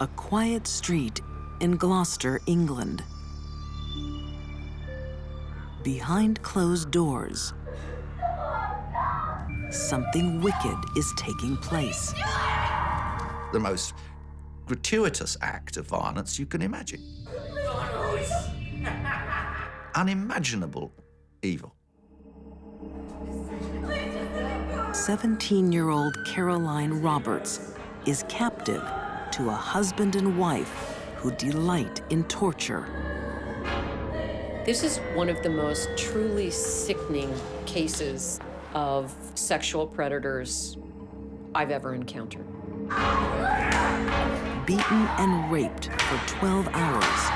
A quiet street in Gloucester, England. Behind closed doors, something wicked is taking place. The most gratuitous act of violence you can imagine. Unimaginable evil. 17-year-old Caroline Roberts is captive to a husband and wife who delight in torture. This is one of the most truly sickening cases of sexual predators I've ever encountered. Beaten and raped for 12 hours,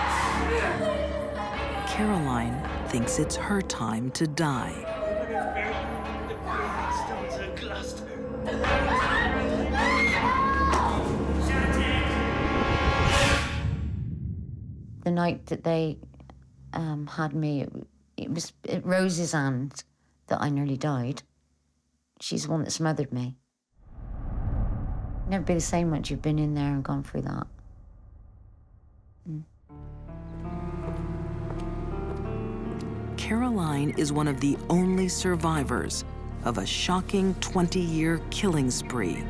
Caroline thinks it's her time to die. The night that they had me, it was at Rose's hand that I nearly died. She's the one that smothered me. Never be the same once you've been in there and gone through that. Caroline is one of the only survivors of a shocking 20-year killing spree.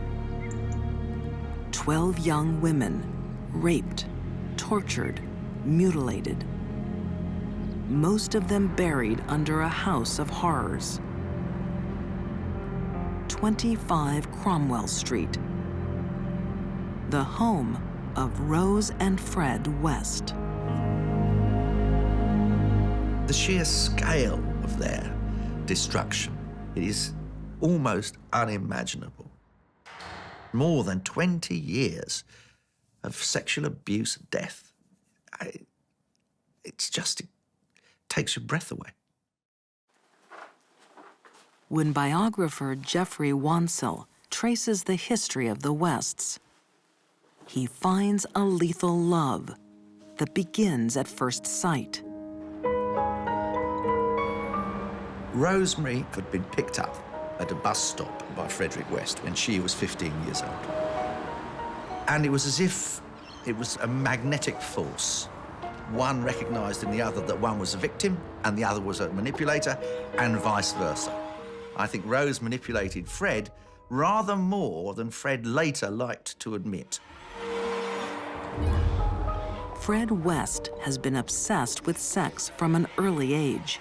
12 young women raped, tortured, mutilated. Most of them buried under a house of horrors. 25 Cromwell Street, the home of Rose and Fred West. The sheer scale of their destruction, it is almost unimaginable. More than 20 years of sexual abuse, death. It takes your breath away. When biographer Jeffrey Wansell traces the history of the Wests, he finds a lethal love that begins at first sight. Rosemary had been picked up at a bus stop by Frederick West when she was 15 years old. And it was as if it was a magnetic force. One recognised in the other that one was a victim and the other was a manipulator, and vice versa. I think Rose manipulated Fred rather more than Fred later liked to admit. Fred West has been obsessed with sex from an early age.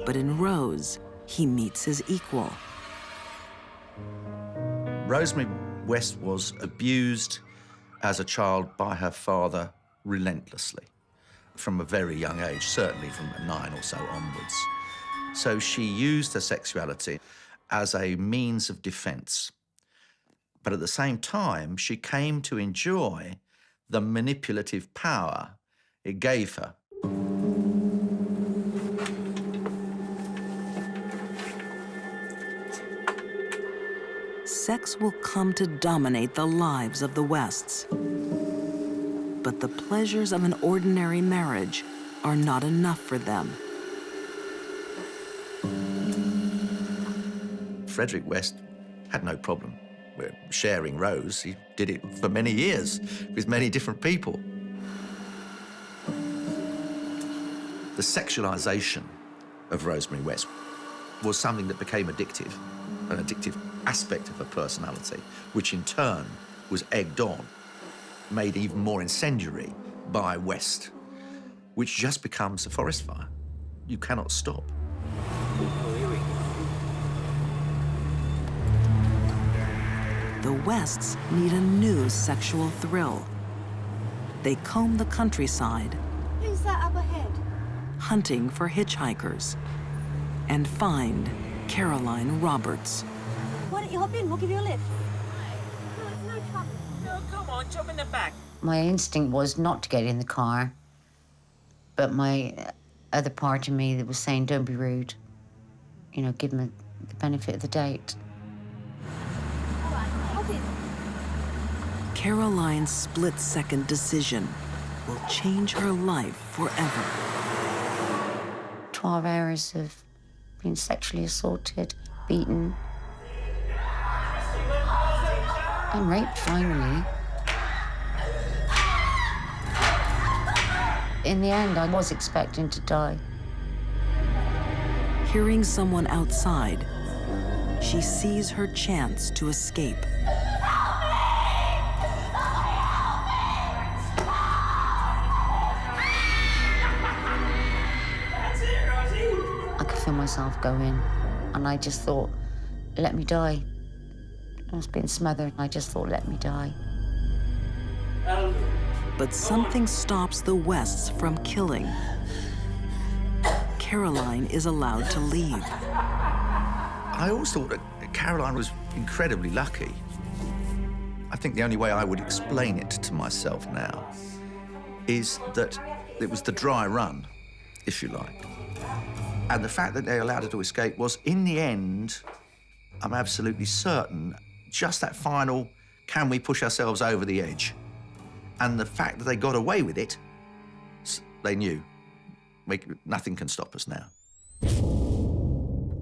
But in Rose, he meets his equal. Rosemary West was abused as a child by her father relentlessly from a very young age, certainly from 9 or so onwards. So she used her sexuality as a means of defense. But at the same time, she came to enjoy the manipulative power it gave her. Sex will come to dominate the lives of the Wests. But the pleasures of an ordinary marriage are not enough for them. Frederick West had no problem with sharing Rose. He did it for many years with many different people. The sexualization of Rosemary West was something that became addictive, an addictive aspect of her personality, which in turn was egged on, made even more incendiary by West, which just becomes a forest fire. You cannot stop. The Wests need a new sexual thrill. They comb the countryside, Who's that up ahead? hunting for hitchhikers, and find Caroline Roberts. Why don't you hop in? We'll give you a lift. No, it's no trouble. No, come on, jump in the back. My instinct was not to get in the car, but my other part of me that was saying, don't be rude. You know, give them the benefit of the doubt. All right, hop in. Caroline's split-second decision will change her life forever. 12 hours of being sexually assaulted, beaten. been raped finally. In the end, I was expecting to die. Hearing someone outside, she sees her chance to escape. I could feel myself go in, and I just thought, let me die. I was being smothered, and I just thought, let me die. But something stops the Wests from killing. Caroline is allowed to leave. I always thought that Caroline was incredibly lucky. I think the only way I would explain it to myself now is that it was the dry run, if you like. And the fact that they allowed her to escape was, in the end, I'm absolutely certain, just that final, can we push ourselves over the edge? And the fact that they got away with it, they knew, nothing can stop us now.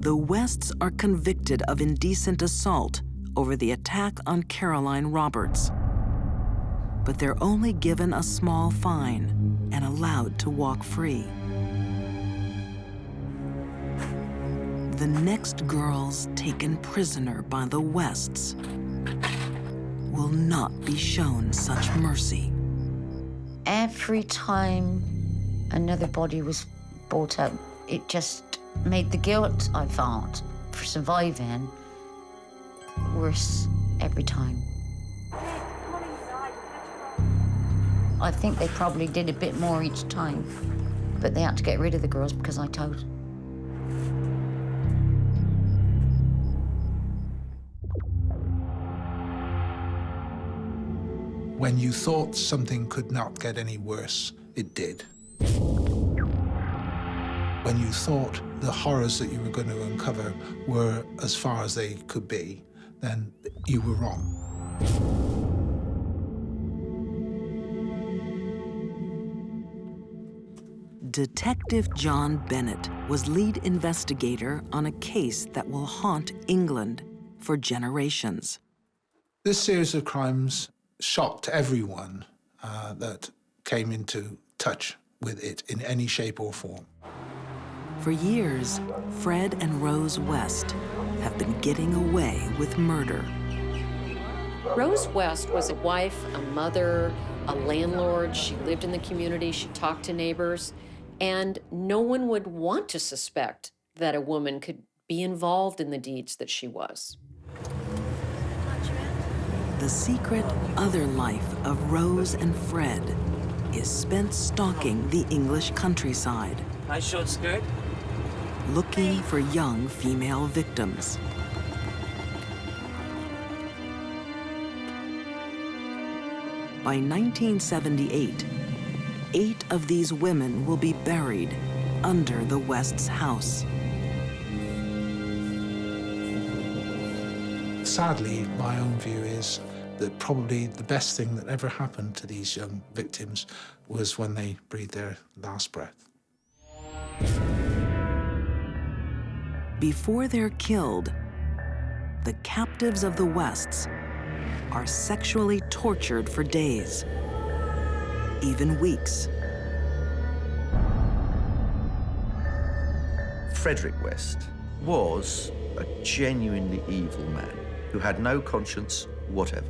The Wests are convicted of indecent assault over the attack on Caroline Roberts. But they're only given a small fine and allowed to walk free. The next girls taken prisoner by the Wests will not be shown such mercy. Every time another body was brought up, it just made the guilt I felt for surviving worse every time. I think they probably did a bit more each time, but they had to get rid of the girls because I told. When you thought something could not get any worse, it did. When you thought the horrors that you were going to uncover were as far as they could be, then you were wrong. Detective John Bennett was lead investigator on a case that will haunt England for generations. This series of crimes shocked everyone that came into touch with it in any shape or form. For years, Fred and Rose West have been getting away with murder. Rose West was a wife, a mother, a landlord. She lived in the community, she talked to neighbors, and no one would want to suspect that a woman could be involved in the deeds that she was. The secret other life of Rose and Fred is spent stalking the English countryside, High short skirt. looking for young female victims. By 1978, 8 of these women will be buried under the West's house. Sadly, my own view is that probably the best thing that ever happened to these young victims was when they breathed their last breath. Before they're killed, the captives of the Wests are sexually tortured for days, even weeks. Frederick West was a genuinely evil man who had no conscience whatever.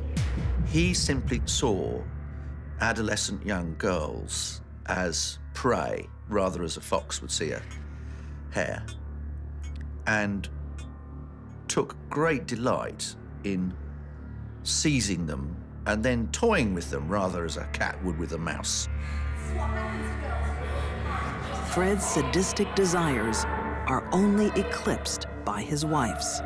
He simply saw adolescent young girls as prey, rather as a fox would see a hare, and took great delight in seizing them and then toying with them, rather as a cat would with a mouse. Fred's sadistic desires are only eclipsed by his wife's.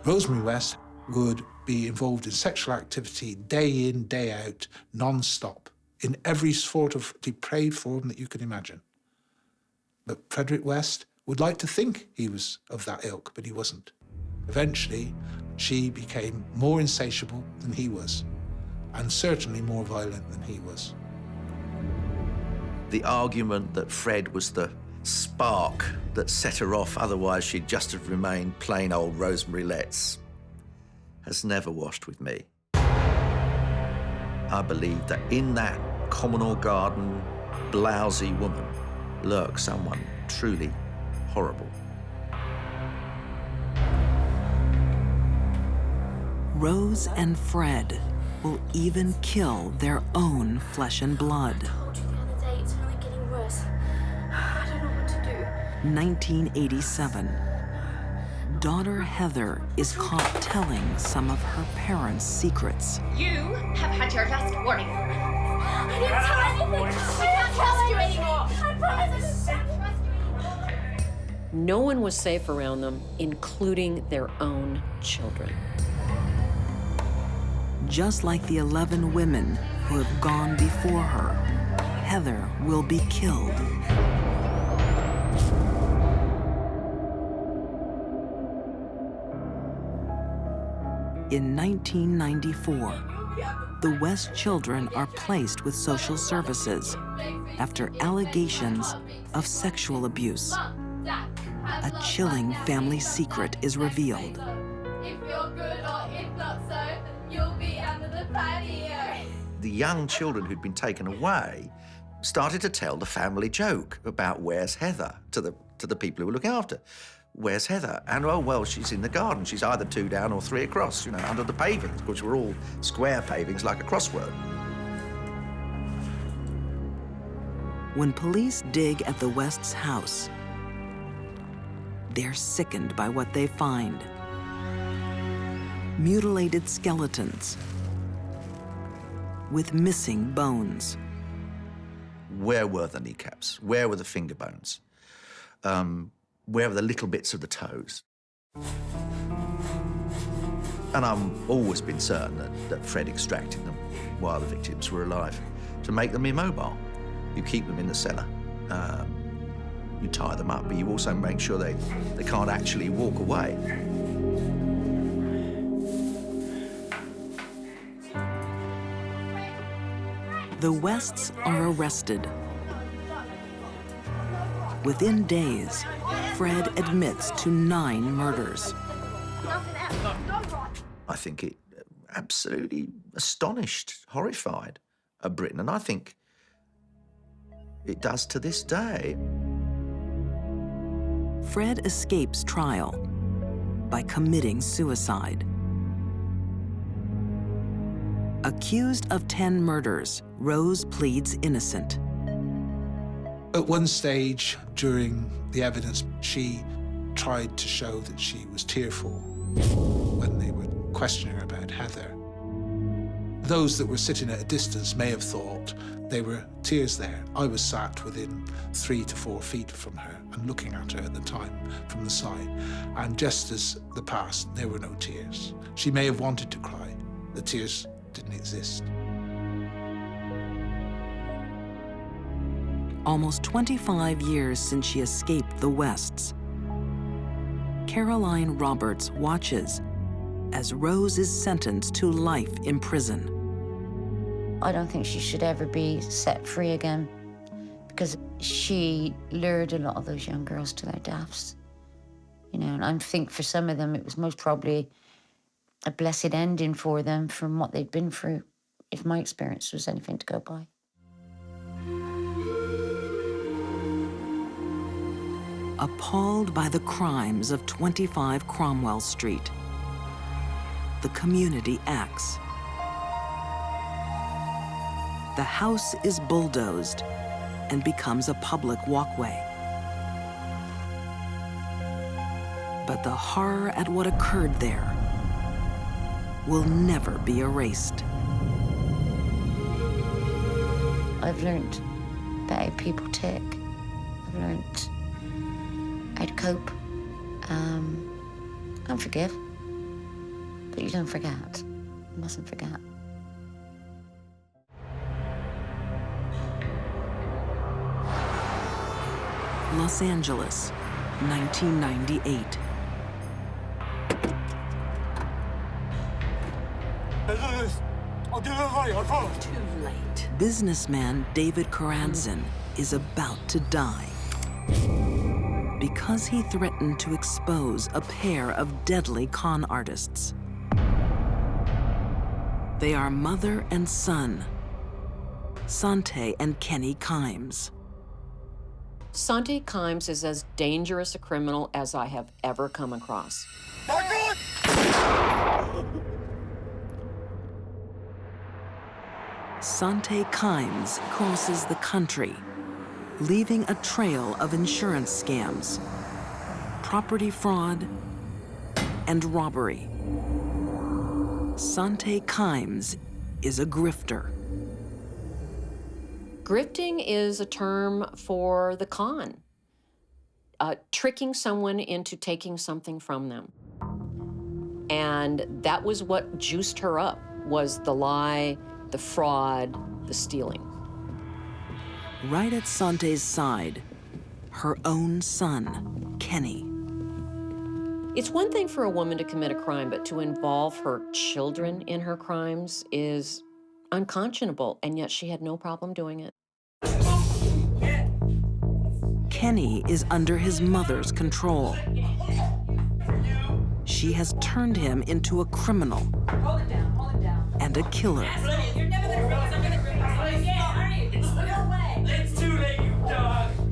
Rosemary West would be involved in sexual activity day in, day out, non-stop, in every sort of depraved form that you can imagine. But Frederick West would like to think he was of that ilk, but he wasn't. Eventually, she became more insatiable than he was, and certainly more violent than he was. The argument that Fred was the spark that set her off, otherwise she'd just have remained plain old Rosemary Letts, has never washed with me. I believe that in that common or garden, blousy woman lurks someone truly horrible. Rose and Fred will even kill their own flesh and blood. I told you the other day, it's only getting worse. I don't know what to do. 1987. Daughter Heather is caught telling some of her parents' secrets. You have had your last warning. I didn't tell anything. I can't trust you anymore. I promise I can't trust you anymore. No one was safe around them, including their own children. Just like the 11 women who have gone before her, Heather will be killed. In 1994, the West children are placed with social services after allegations of sexual abuse. A chilling family secret is revealed. If you're good or if not so, you'll be under the patio. The young children who'd been taken away started to tell the family joke about where's Heather to the people who were looking after. Where's Heather? And, oh, well, she's in the garden. She's either 2 down or 3 across, you know, under the pavings, which were all square pavings like a crossword. When police dig at the West's house, they're sickened by what they find. Mutilated skeletons with missing bones. Where were the kneecaps? Where were the finger bones? Where were the little bits of the toes? And I've always been certain that Fred extracted them while the victims were alive to make them immobile. You keep them in the cellar, you tie them up, but you also make sure they can't actually walk away. The Wests are arrested. Within days, Fred admits to 9 murders. I think it absolutely astonished, horrified Britain, and I think it does to this day. Fred escapes trial by committing suicide. Accused of 10 murders, Rose pleads innocent. At one stage during the evidence, she tried to show that she was tearful when they were questioning her about Heather. Those that were sitting at a distance may have thought there were tears there. I was sat within 3 to 4 feet from her and looking at her at the time from the side. And just as the past, there were no tears. She may have wanted to cry. The tears didn't exist. Almost 25 years since she escaped the Wests, Caroline Roberts watches as Rose is sentenced to life in prison. I don't think she should ever be set free again because she lured a lot of those young girls to their deaths. You know, and I think for some of them it was most probably a blessed ending for them from what they'd been through, if my experience was anything to go by. Appalled by the crimes of 25 Cromwell Street, the community acts. The house is bulldozed and becomes a public walkway. But the horror at what occurred there will never be erased. I've learned about how people tick. I've learned how to cope and forgive. But you don't forget. You mustn't forget. Los Angeles, 1998. Too late. Businessman David Karadsin is about to die because he threatened to expose a pair of deadly con artists. They are mother and son, Sante and Kenny Kimes. Sante Kimes is as dangerous a criminal as I have ever come across. Sante Kimes crosses the country, leaving a trail of insurance scams, property fraud, and robbery. Sante Kimes is a grifter. Grifting is a term for the con, tricking someone into taking something from them. And that was what juiced her up, was the lie, the fraud, the stealing. Right at Sante's side, her own son, Kenny. It's one thing for a woman to commit a crime, but to involve her children in her crimes is unconscionable, and yet she had no problem doing it. Kenny is under his mother's control. She has turned him into a criminal and a killer.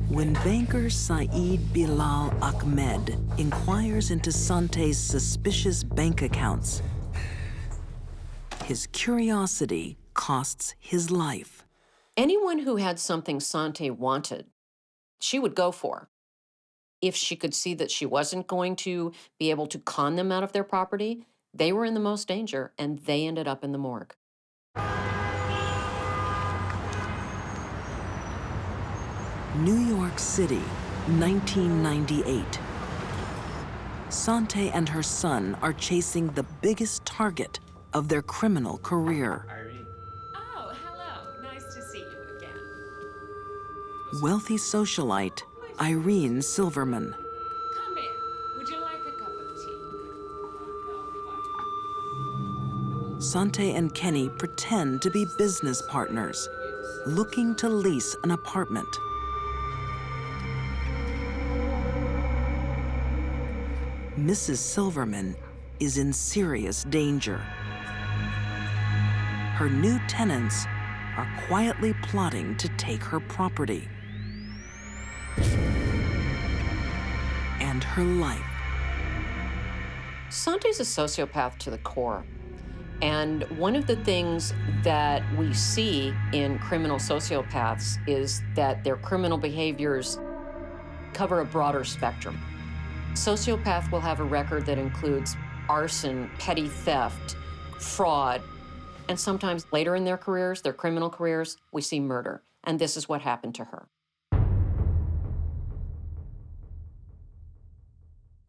When banker Saeed Bilal Ahmed inquires into Sante's suspicious bank accounts, his curiosity costs his life. Anyone who had something Sante wanted, she would go for. If she could see that she wasn't going to be able to con them out of their property, they were in the most danger, and they ended up in the morgue. New York City, 1998. Sante and her son are chasing the biggest target of their criminal career. Irene. Oh, hello. Nice to see you again. Wealthy socialite Irene Silverman. Come in. Would you like a cup of tea? Sante and Kenny pretend to be business partners, looking to lease an apartment. Mrs. Silverman is in serious danger. Her new tenants are quietly plotting to take her property and her life. Sante's a sociopath to the core. And one of the things that we see in criminal sociopaths is that their criminal behaviors cover a broader spectrum. Sociopath will have a record that includes arson, petty theft, fraud, and sometimes later in their careers, their criminal careers, we see murder. And this is what happened to her.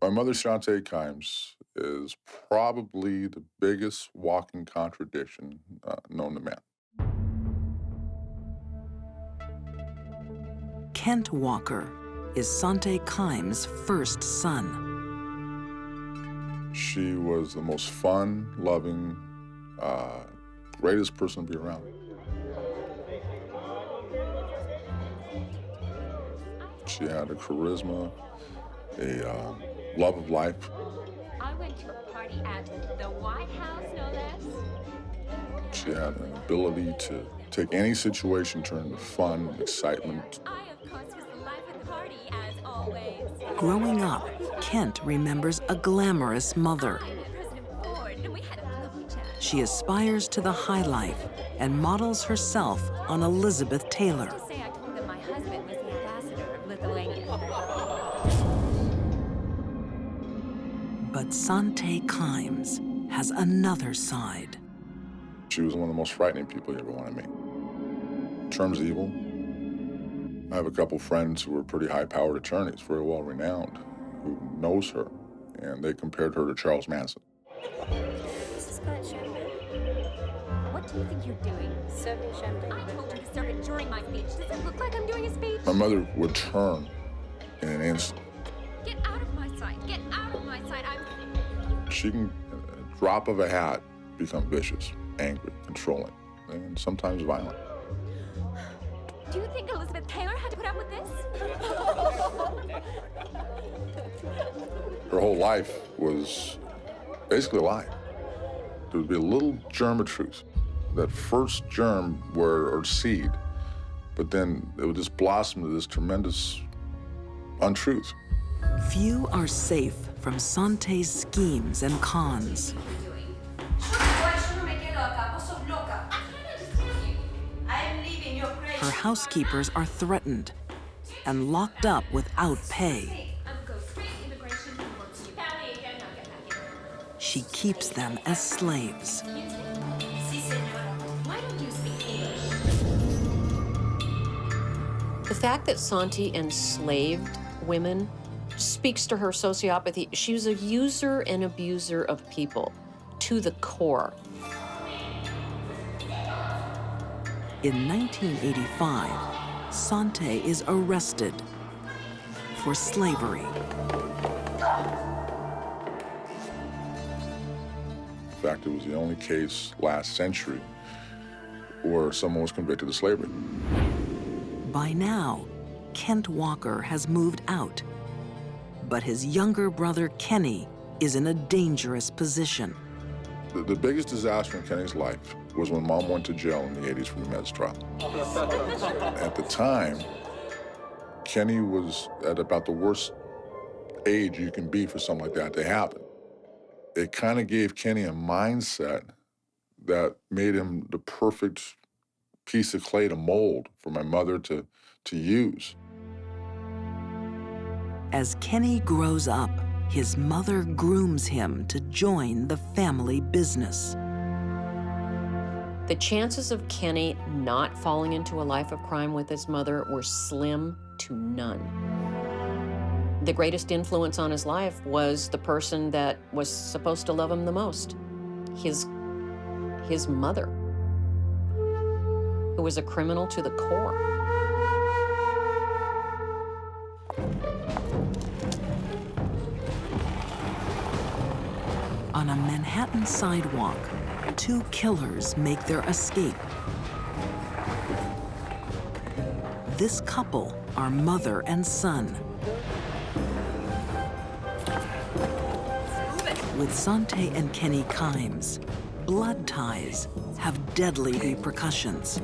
My mother, Sante Kimes, is probably the biggest walking contradiction known to man. Kent Walker is Sante Kimes' first son. She was the most fun, loving, greatest person to be around. She had a charisma, a love of life. I went to a party at the White House, no less. She had an ability to take any situation, turn into fun, excitement. I, of course, was the life of the party, as always. Growing up, Kent remembers a glamorous mother. I met President Ford, and we had a lovely chat. She aspires to the high life and models herself on Elizabeth Taylor. Say I told them my husband was the ambassador of Lithuania. But Sante Kimes has another side. She was one of the most frightening people you ever want to meet. In terms of evil, I have a couple friends who were pretty high-powered attorneys, very well-renowned, who knows her, and they compared her to Charles Manson. This is Scott Champagne. What do you think you're doing? Serving champagne. I told you to serve it during my speech. Does it look like I'm doing a speech? My mother would turn in an instant. Get out of my sight. Get out of my sight. She can, at a drop of a hat, become vicious, angry, controlling, and sometimes violent. Do you think Elizabeth Taylor had to put up with this? Her whole life was basically a lie. There would be a little germ of truth. that first germ or seed, but then it would just blossom to this tremendous untruth. Few are safe from Sante's schemes and cons. Her housekeepers are threatened and locked up without pay. She keeps them as slaves. The fact that Santi enslaved women speaks to her sociopathy. She was a user and abuser of people to the core. In 1985, Sante is arrested for slavery. In fact, it was the only case last century where someone was convicted of slavery. By now, Kent Walker has moved out, but his younger brother Kenny is in a dangerous position. The biggest disaster in Kenny's life was when Mom went to jail in the 80s for the meds trial. At the time, Kenny was at about the worst age you can be for something like that to happen. It kind of gave Kenny a mindset that made him the perfect piece of clay to mold for my mother to use. As Kenny grows up, his mother grooms him to join the family business. The chances of Kenny not falling into a life of crime with his mother were slim to none. The greatest influence on his life was the person that was supposed to love him the most, his mother, who was a criminal to the core. On a Manhattan sidewalk, two killers make their escape. This couple are mother and son. With Sante and Kenny Kimes, blood ties have deadly repercussions.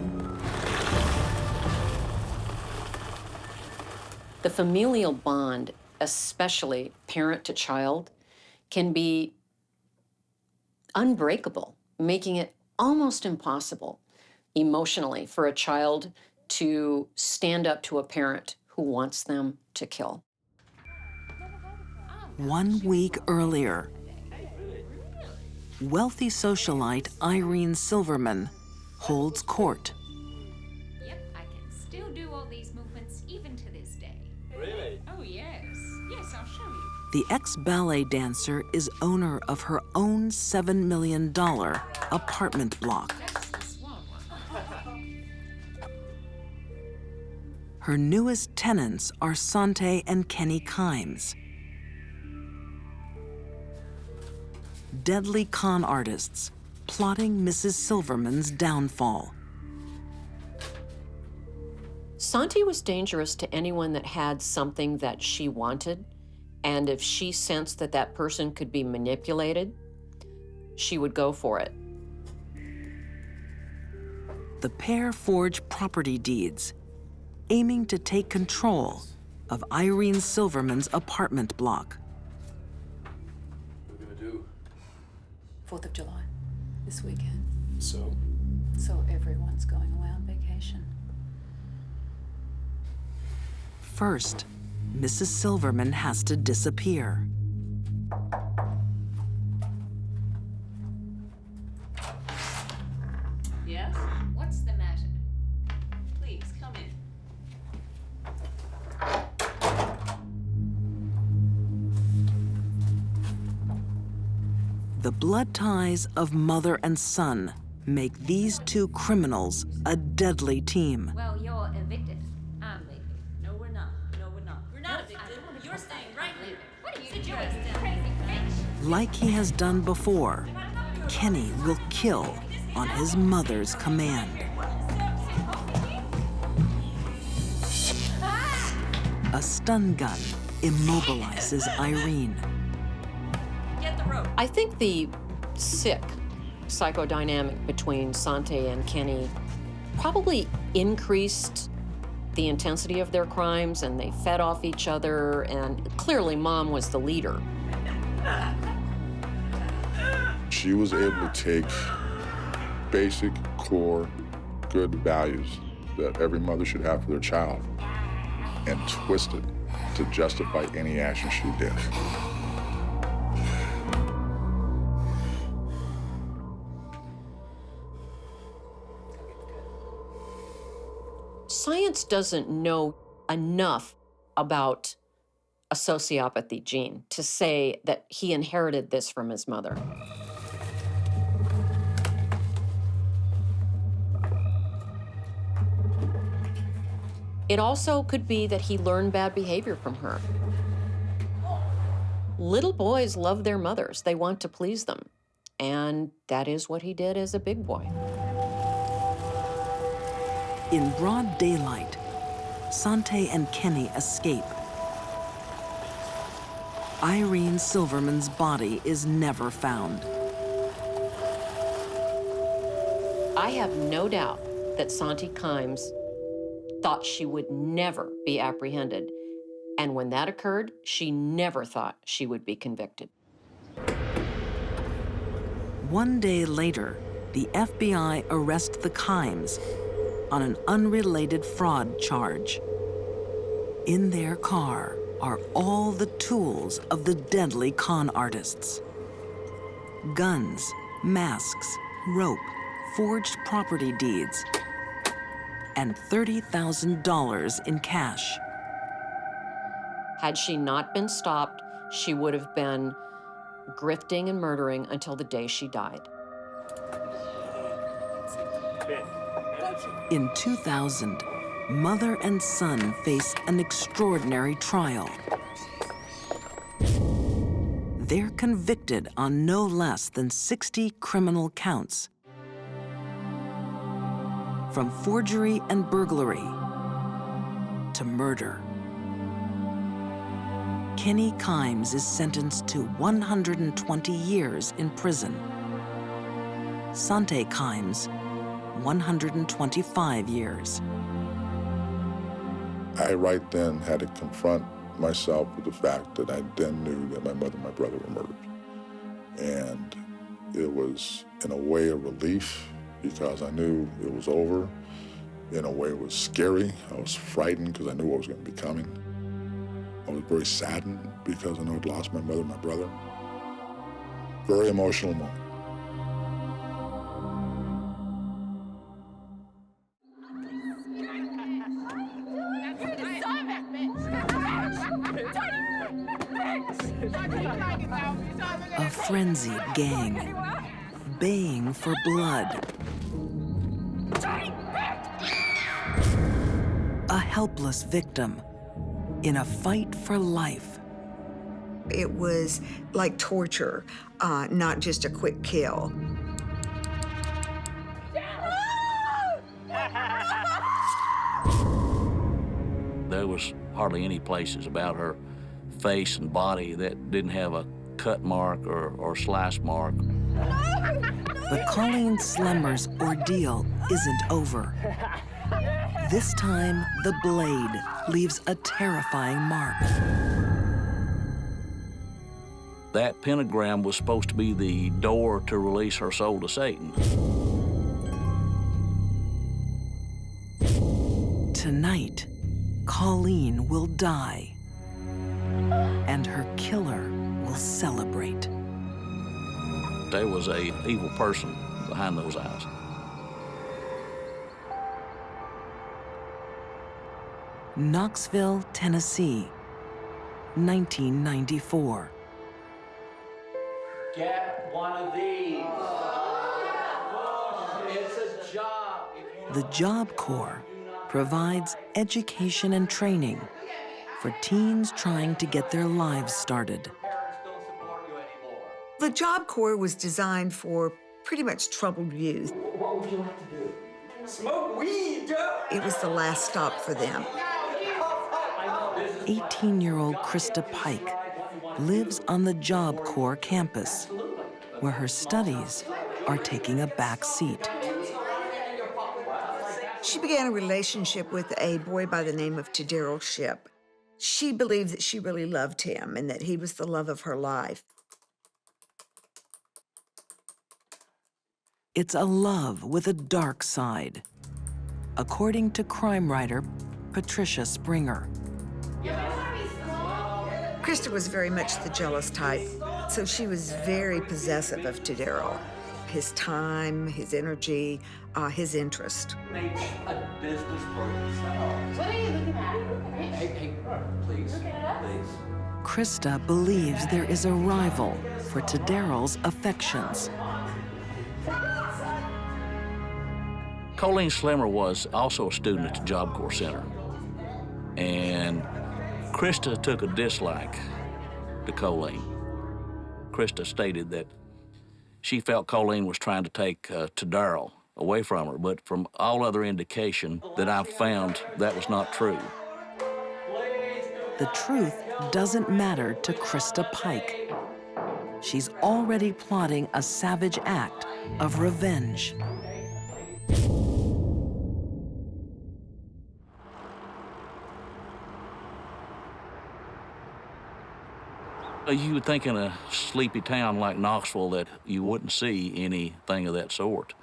The familial bond, especially parent to child, can be unbreakable, making it almost impossible emotionally for a child to stand up to a parent who wants them to kill. 1 week earlier, wealthy socialite Irene Silverman holds court. Yep, I can still do all these movements even to this day. Really? Oh, yes. Yes, I'll show you. The ex-ballet dancer is owner of her own $7 million apartment block. That's the small one. Her newest tenants are Sante and Kenny Kimes. Deadly con artists plotting Mrs. Silverman's downfall. Santi was dangerous to anyone that had something that she wanted, and if she sensed that that person could be manipulated, she would go for it. The pair forge property deeds, aiming to take control of Irene Silverman's apartment block. 4th of July, this weekend. So? So everyone's going away on vacation. First, Mrs. Silverman has to disappear. Yes? What's the matter? Please, come in. The blood ties of mother and son make these two criminals a deadly team. Well, you're evicted. I'm leaving. No, we're not. No, we're not. We're not evicted. You're staying right here. What are you doing, crazy bitch? Like he has done before, Kenny will kill on his mother's command. A stun gun immobilizes Irene. Get the rope. I think the sick psychodynamic between Sante and Kenny probably increased the intensity of their crimes, and they fed off each other, and clearly Mom was the leader. She was able to take basic, core, good values that every mother should have for their child and twist it to justify any action she did. Science doesn't know enough about a sociopathy gene to say that he inherited this from his mother. It also could be that he learned bad behavior from her. Little boys love their mothers. They want to please them. And that is what he did as a big boy. In broad daylight, Sante and Kenny escape. Irene Silverman's body is never found. I have no doubt that Sante Kimes thought she would never be apprehended. And when that occurred, she never thought she would be convicted. One day later, the FBI arrest the Kimes on an unrelated fraud charge. In their car are all the tools of the deadly con artists. Guns, masks, rope, forged property deeds, and $30,000 in cash. Had she not been stopped, she would have been grifting and murdering until the day she died. In 2000, mother and son face an extraordinary trial. They're convicted on no less than 60 criminal counts, from forgery and burglary to murder. Kenny Kimes is sentenced to 120 years in prison. Sante Kimes, 125 years. I right then had to confront myself with the fact that I then knew that my mother and my brother were murdered. And it was, in a way, a relief because I knew it was over. In a way, it was scary. I was frightened because I knew what was going to be coming. I was very saddened because I knew I'd lost my mother and my brother. Very emotional moment. A frenzied gang, baying for blood. A helpless victim in a fight for life. It was like torture, not just a quick kill. There was hardly any places about her face and body that didn't have a cut mark or slice mark. But Colleen Slemmer's ordeal isn't over. This time, the blade leaves a terrifying mark. That pentagram was supposed to be the door to release her soul to Satan. Tonight, Colleen will die, and her killer will celebrate. There was an evil person behind those eyes. Knoxville, Tennessee, 1994. Get one of these. It's a job. The Job Corps provides education and training for teens trying to get their lives started. The Job Corps was designed for pretty much troubled youth. What would you like to do? Smoke weed, Joe. It was the last stop for them. 18-year-old Krista Pike lives on the Job Corps campus, where her studies are taking a back seat. She began a relationship with a boy by the name of Daryl Shipp. She believed that she really loved him and that he was the love of her life. It's a love with a dark side, according to crime writer Patricia Springer. Krista was very much the jealous type, so she was very possessive of Daryl. His time, his energy, his interest. Makes a business for yourself. What are you looking at? Hey, please, please. Krista believes there is a rival for Daryl's affections. Colleen Slimmer was also a student at the Job Corps Center. And Krista took a dislike to Colleen. Krista stated that she felt Colleen was trying to take Daryl away from her, but from all other indication that I've found, that was not true. The truth doesn't matter to Krista Pike. She's already plotting a savage act of revenge. You would think in a sleepy town like Knoxville that you wouldn't see anything of that sort.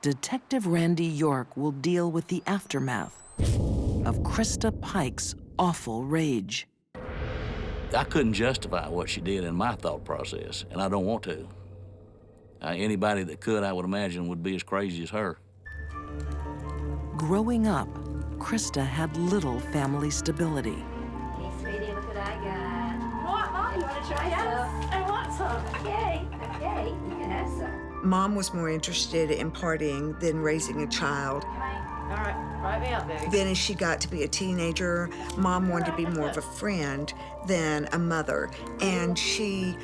Detective Randy York will deal with the aftermath of Krista Pike's awful rage. I couldn't justify what she did in my thought process, and I don't want to. Anybody that could, I would imagine, would be as crazy as her. Growing up, Krista had little family stability. Hey, sweetie, look what I got. What, Mom? You want to try some? I want some. Yay. Okay, you can have some. Mom was more interested in partying than raising a child. All right, write me up, baby. Then as she got to be a teenager, Mom wanted to be more of a friend than a mother. And she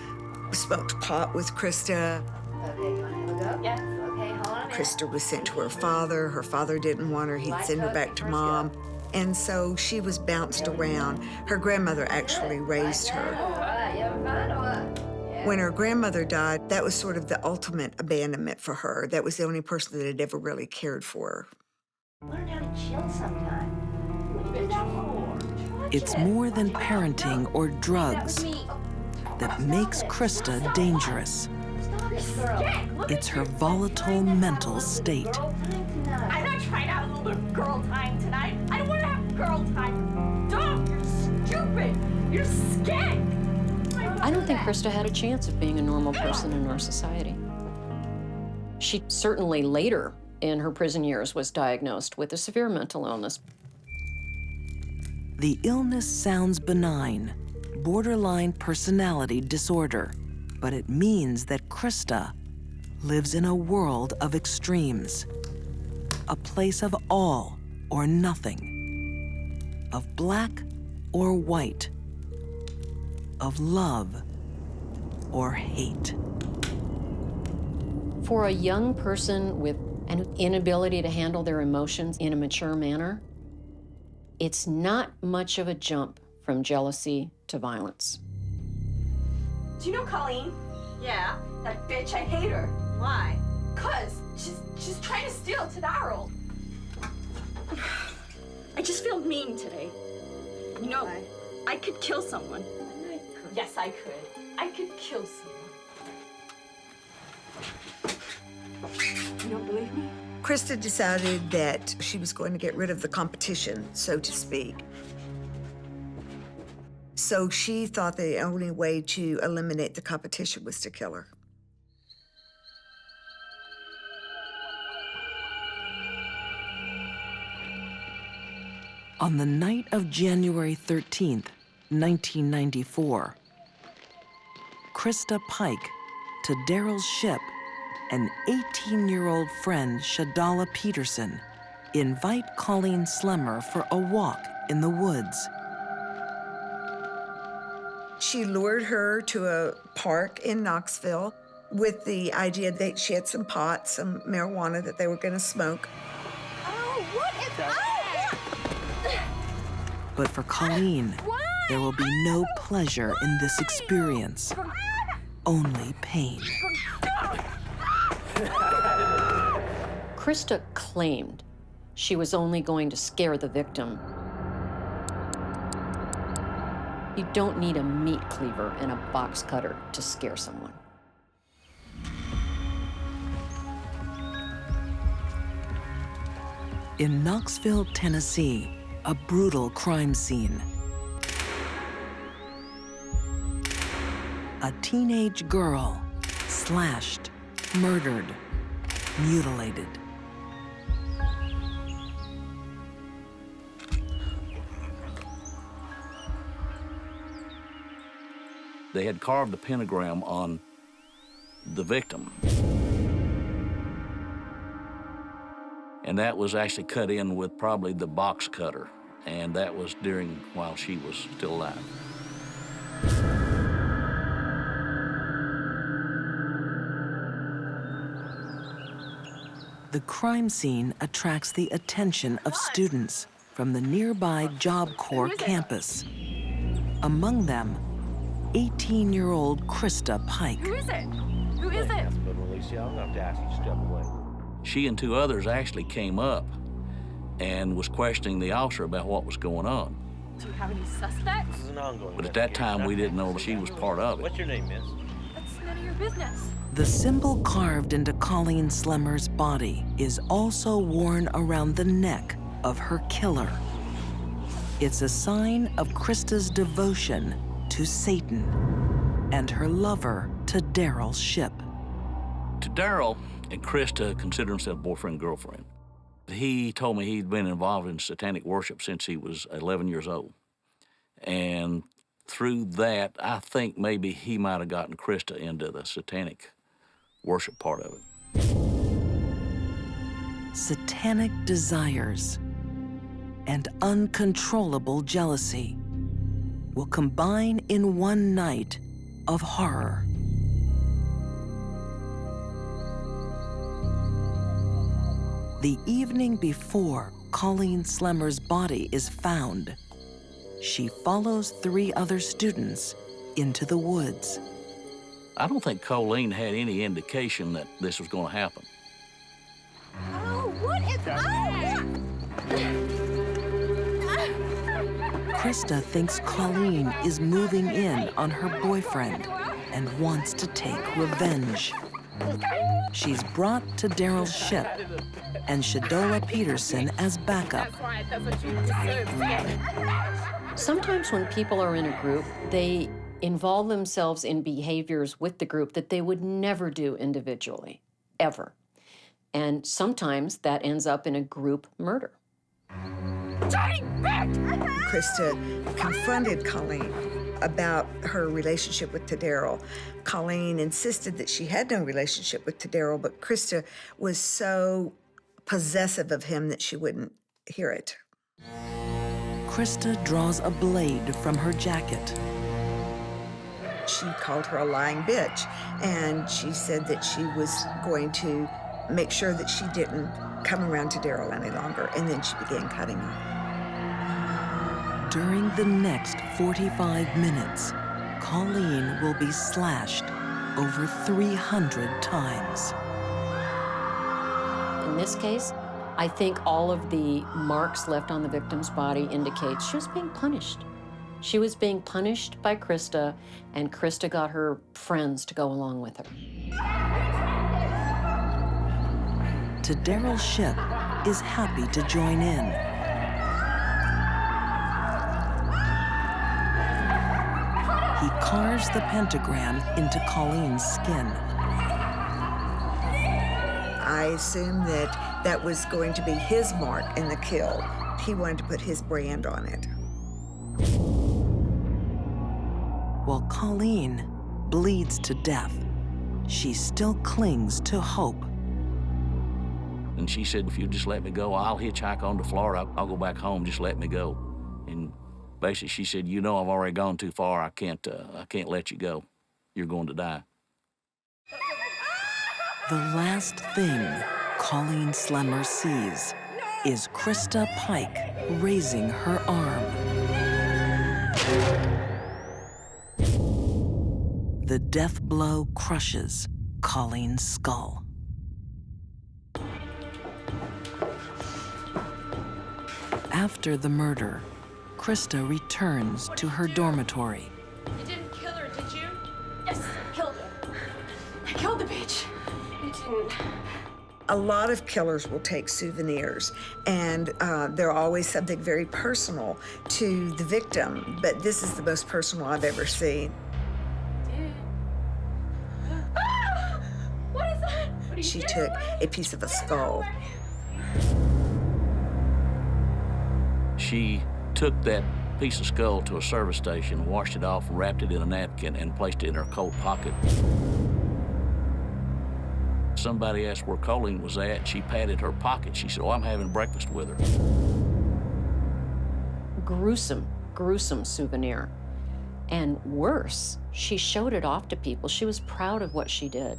smoked pot with Krista. Okay, you want to look up? Yeah. Okay, hold on a minute. Krista was sent to her father. Her father didn't want her. He'd send her back to Mom. And so she was bounced around. Her grandmother actually raised her. All right, you having fun or what? When her grandmother died, that was sort of the ultimate abandonment for her. That was the only person that had ever really cared for her. Learn how to chill sometime. What is that for? It's more than parenting or drugs that makes Krista dangerous. It's her volatile mental state. I'm not trying to have a little bit of girl time tonight. I don't want to have girl time. Dumb, you're stupid, you're skank. I don't think Krista had a chance of being a normal person in our society. She certainly later in her prison years was diagnosed with a severe mental illness. The illness sounds benign, borderline personality disorder, but it means that Krista lives in a world of extremes, a place of all or nothing, of black or white, of love or hate. For a young person with an inability to handle their emotions in a mature manner, it's not much of a jump from jealousy to violence. Do you know Colleen? Yeah. That bitch, I hate her. Why? 'Cause she's trying to steal Daryl. I just feel mean today. You know, I could kill someone. Yes, I could. I could kill someone. You don't believe me? Krista decided that she was going to get rid of the competition, so to speak. So she thought the only way to eliminate the competition was to kill her. On the night of January 13th, 1994, Krista Pike, to Daryl's Ship, and 18-year-old friend Shadala Peterson invite Colleen Slemmer for a walk in the woods. She lured her to a park in Knoxville with the idea that she had some pot, some marijuana that they were going to smoke. Oh, what is that? But for Colleen, there will be no pleasure in this experience, only pain. Krista claimed she was only going to scare the victim. You don't need a meat cleaver and a box cutter to scare someone. In Knoxville, Tennessee, a brutal crime scene. A teenage girl slashed, murdered, mutilated. They had carved the pentagram on the victim. And that was actually cut in with probably the box cutter. And that was while she was still alive. The crime scene attracts the attention of students from the nearby Job Corps campus. Among them, 18-year-old Krista Pike. Who is it? Who is it? She and two others actually came up and was questioning the officer about what was going on. Do you have any suspects? This is an ongoing But at that time, we didn't know she was part of it. What's your name, miss? That's none of your business. The symbol carved into Colleen Slemmer's body is also worn around the neck of her killer. It's a sign of Krista's devotion to Satan and her lover to Daryl's ship. To Daryl and Krista consider himself boyfriend and girlfriend. He told me he'd been involved in satanic worship since he was 11 years old. And through that, I think maybe he might have gotten Krista into the satanic worship part of it. Satanic desires and uncontrollable jealousy will combine in one night of horror. The evening before Colleen Slemmer's body is found, she follows 3 other students into the woods. I don't think Colleen had any indication that this was going to happen. Oh, what is Krista thinks Colleen is moving in on her boyfriend and wants to take revenge. She's brought to Daryl's ship and Shadola Peterson as backup. Sometimes when people are in a group, they involve themselves in behaviors with the group that they would never do individually, ever. And sometimes that ends up in a group murder. Krista confronted Colleen about her relationship with Daryl. Colleen insisted that she had no relationship with Daryl, but Krista was so possessive of him that she wouldn't hear it. Krista draws a blade from her jacket. She called her a lying bitch, and she said that she was going to make sure that she didn't come around to Daryl any longer, and then she began cutting her. During the next 45 minutes, Colleen will be slashed over 300 times. In this case, I think all of the marks left on the victim's body indicate she was being punished. She was being punished by Krista, and Krista got her friends to go along with her. To Daryl's ship is happy to join in. He carves the pentagram into Colleen's skin. I assumed that that was going to be his mark in the kill. He wanted to put his brand on it. While Colleen bleeds to death, she still clings to hope. And she said, if you just let me go, I'll hitchhike on to Florida. I'll go back home, just let me go. And basically she said, you know I've already gone too far. I can't let you go. You're going to die. The last thing Colleen Slemmer sees is Krista Pike raising her arm. The death blow crushes Colleen's skull. After the murder, Krista returns to her dormitory. You didn't kill her, did you? Yes, I killed her. I killed the bitch. You didn't. A lot of killers will take souvenirs, and they're always something very personal to the victim, but this is the most personal I've ever seen. What is that? What are you She doing? took a piece of a skull. She took that piece of skull to a service station, washed it off, wrapped it in a napkin, and placed it in her coat pocket. Somebody asked where Colleen was at. She patted her pocket. She said, "Oh, I'm having breakfast with her." Gruesome, gruesome souvenir. And worse, she showed it off to people. She was proud of what she did.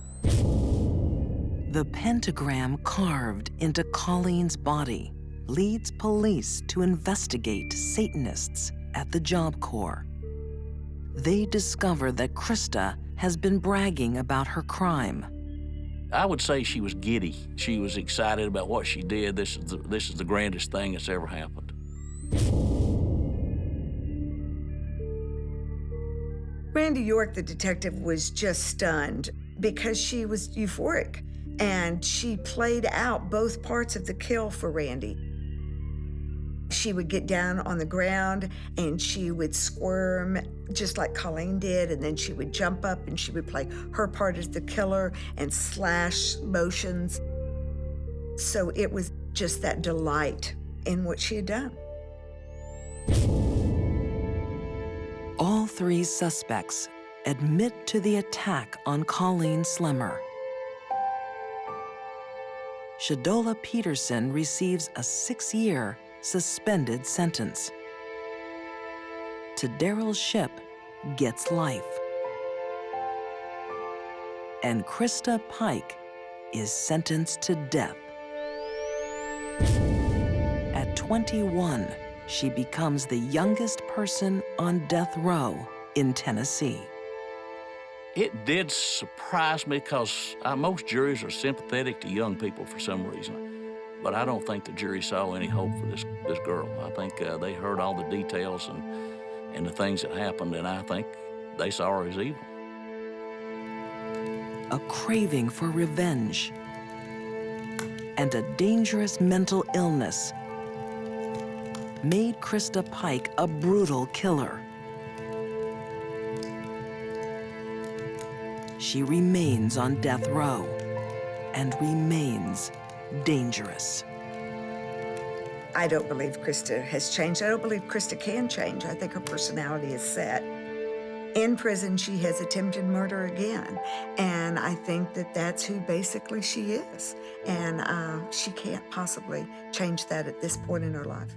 The pentagram carved into Colleen's body leads police to investigate Satanists at the Job Corps. They discover that Krista has been bragging about her crime. I would say she was giddy. She was excited about what she did. This is the grandest thing that's ever happened. Randy York, the detective, was just stunned because she was euphoric, and she played out both parts of the kill for Randy. She would get down on the ground and she would squirm just like Colleen did, and then she would jump up and she would play her part as the killer and slash motions. So it was just that delight in what she had done. All three suspects admit to the attack on Colleen Slemmer. Shadola Peterson receives a 6-year suspended sentence. Daryl Shipp gets life. And Krista Pike is sentenced to death. At 21, she becomes the youngest person on death row in Tennessee. It did surprise me because most juries are sympathetic to young people for some reason. But I don't think the jury saw any hope for this girl. I think they heard all the details and the things that happened, and I think they saw her as evil. A craving for revenge and a dangerous mental illness made Krista Pike a brutal killer. She remains on death row and remains dangerous. I don't believe Krista has changed. I don't believe Krista can change. I think her personality is set. In prison, she has attempted murder again, and I think that that's who basically she is. And she can't possibly change that at this point in her life.